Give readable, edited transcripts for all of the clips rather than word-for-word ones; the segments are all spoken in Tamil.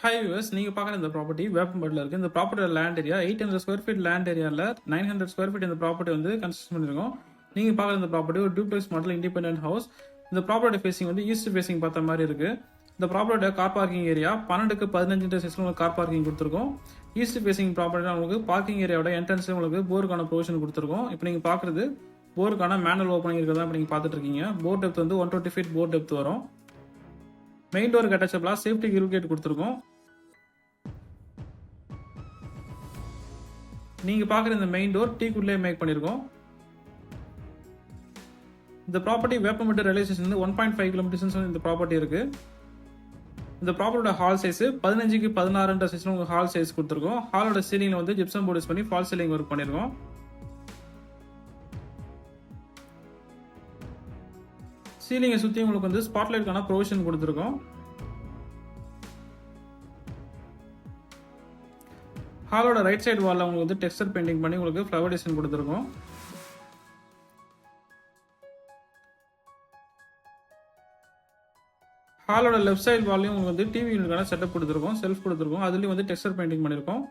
ஹாய் வியூவர்ஸ், நீங்கள் பார்க்குற இந்த ப்ராப்பர்ட்டி வேப்பம்பட்டில் இருக்குது. இந்த ப்ராப்பர்ட்டியோட land area 800 square feet land ஏரியாவில் 900 ஸ்கொயர் ஃபீட் இந்த ப்ராப்பர்ட்டி வந்து கன்ஸ்ட்ரக்ஷன் பண்ணியிருக்கோம். நீங்கள் பார்க்குற இந்த ப்ராப்பர்ட்டி ஒரு டூப்ளெக்ஸ் மாடல் இண்டிபெண்டன்ட் ஹவுஸ். இந்த ப்ராப்பர்ட்டி ஃபேசிங் வந்து ஈஸ்ட் ஃபேசிங் பார்த்த மாதிரி இருக்குது. இந்த ப்ராப்பர்ட்டியோட கார் பார்க்கிங் ஏரியா 12க்கு 15 சைஸில் உங்களுக்கு கார் பார்க்கிங் கொடுத்துருக்கோம். ஈஸ்ட் ஃபேசிங் ப்ராப்பர்ட்டி உங்களுக்கு பார்க்கிங் ஏரியாவோட என்ட்ரன்ஸ்லேயே உங்களுக்கு போருக்கான ப்ரொவிஷன் கொடுத்துருக்கோம். இப்போ நீங்கள் பார்க்குறது போருக்கான மேனுவல் ஓப்பனிங் இருக்கிறதா இப்போ நீங்கள் பார்த்துட்டு இருக்கீங்க. போர் டெப்த் வந்து 120 ஃபீட் போர் டெப்த் வரும். மெயின் டோருக்கு அட்டாச்சபிளாக சேஃப்டி கிரில் கேட் கொடுத்துருக்கோம். நீங்கள் பார்க்குற இந்த மெயின் டோர் டீக்குட்லேயே மேக் பண்ணியிருக்கோம். இந்த property Veppampattu railway station 1.5 kilometres இந்த ப்ராப்பர்ட்டி இருக்கு. இந்த ப்ராப்பர்ட்டியோட ஹால் சைஸ் 15க்கு 16 சைஸ்ல உங்களுக்கு ஹால் சைஸ் கொடுத்துருக்கோம். ஹாலோட சீலிங்ல வந்து ஜிப்சம் போர்டு யூஸ் பண்ணி ஃபால் சீலிங் ஒர்க் பண்ணியிருக்கோம். சீலிங்கை சுற்றி உங்களுக்கு வந்து ஸ்பாட்லைட்கான ப்ரொவிஷன் கொடுத்துருக்கோம். ஹாலோட ரைட் சைடு வாலில் உங்களுக்கு வந்து டெக்ஸ்டர் பெயிண்டிங் பண்ணி உங்களுக்கு ஃப்ளவர் டிசைன் கொடுத்துருக்கோம். ஹாலோட லெஃப்ட் சைடு வால்லையும் உங்களுக்கு வந்து டிவி யூனிட்கான செட்டப் கொடுத்துருக்கோம், செல்ஃப் கொடுத்துருக்கோம். அதுலேயும் வந்து டெக்ஸ்டர் பெயிண்டிங் பண்ணியிருக்கோம்.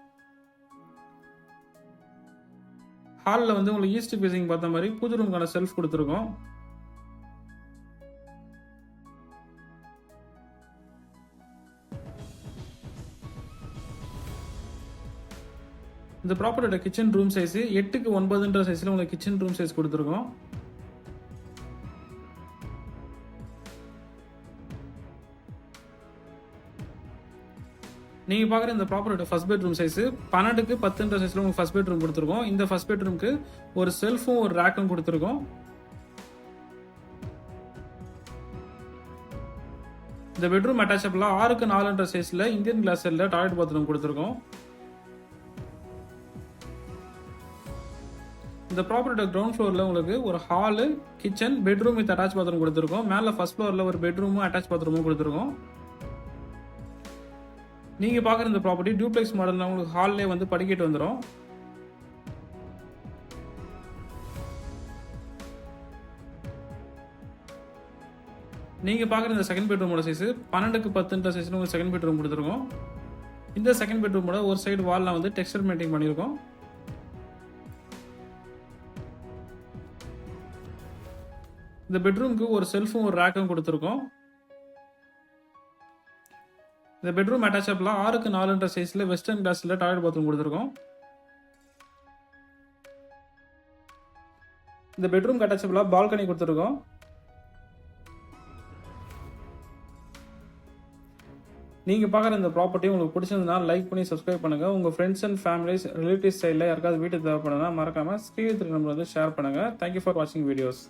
ஹாலில் வந்து உங்களுக்கு ஈஸ்ட் ஃபேசிங் பார்த்த மாதிரி பூஜை ரூமுக்கான செல்ஃப் கொடுத்துருக்கோம். இந்த ப்ராப்பர்ட்டியோட கிச்சன் ரூம் சைஸ் 8க்கு 9 சைஸ்ல உங்களுக்கு கிச்சன் ரூம் சைஸ் கொடுத்துருக்கோம். நீங்க பாக்குற இந்த ப்ராப்பர்ட்டியோட ஃபர்ஸ்ட் பெட்ரூம் சைஸ் 12க்கு 10 சைஸ்ல உங்களுக்கு ஃபர்ஸ்ட் பெட்ரூம் கொடுத்துருக்கோம். இந்த ஃபர்ஸ்ட் பெட்ரூம்க்கு ஒரு செல்ஃபும் ஒரு ரேக்கும் கொடுத்துருக்கோம். இந்த பெட்ரூம் அட்டாச்சபிளா 6க்கு 4 சைஸ்ல இந்தியன் கிளாஸ் செல்ல டாய்லெட் பாத்ரூம் கொடுத்துருக்கோம். இந்த ப்ராப்பர்ட்டியோட கிரவுண்ட் ஃப்ளோரில் உங்களுக்கு ஒரு hall, kitchen, bedroom with attach bathroom கொடுத்துருக்கோம். மேலே ஃபர்ஸ்ட் ஃப்ளோரில் ஒரு பெட்ரூமும் அட்டாச் பாத்ரூமும் கொடுத்துருக்கோம். நீங்கள் பார்க்குற இந்த ப்ராப்பர்ட்டி டூப்ளெக்ஸ் மாடலில் உங்களுக்கு ஹால்லே வந்து படிக்கட்டு வந்துடும். நீங்கள் பார்க்குற இந்த செகண்ட் பெட்ரூமோட சைஸ் 12க்கு 10 சைஸில் உங்களுக்கு செகண்ட் பெட்ரூம் கொடுத்துருக்கோம். இந்த செகண்ட் பெட்ரூமோட ஒரு சைடு வாலில் வந்து டெக்ஸ்டர் பெயிண்டிங் பண்ணியிருக்கோம். இந்த பெட்ரூமுக்கு ஒரு செல்ஃபும் ஒரு ரேக்கும் கொடுத்துருக்கோம். இந்த பெட்ரூம் அட்டாச்சபிளா 6க்கு 4 சைஸ்ல வெஸ்டர்ன் கிளாஸ்ல டாய்லெட் பாத்ரூம் கொடுத்துருக்கோம். இந்த பெட்ரூம் அட்டாச்சபிளா பால்கனி கொடுத்துருக்கோம். நீங்க பார்க்குற இந்த ப்ராப்பர்ட்டி உங்களுக்கு பிடிச்சிருந்தா லைக் பண்ணி சப்ஸ்கிரைப் பண்ணுங்க. உங்க ஃப்ரெண்ட்ஸ் அண்ட் ஃபேமிலிஸ் ரிலேட்டிவ்ஸ் சைடில் யாருக்காவது வீட்டுக்கு தேவைப்படுதுன்னா மறக்காம ஸ்க்ரீன் நம்பர் வந்து ஷேர் பண்ணுங்க. தேங்க்யூ ஃபார் வாட்சிங் வீடியோஸ்.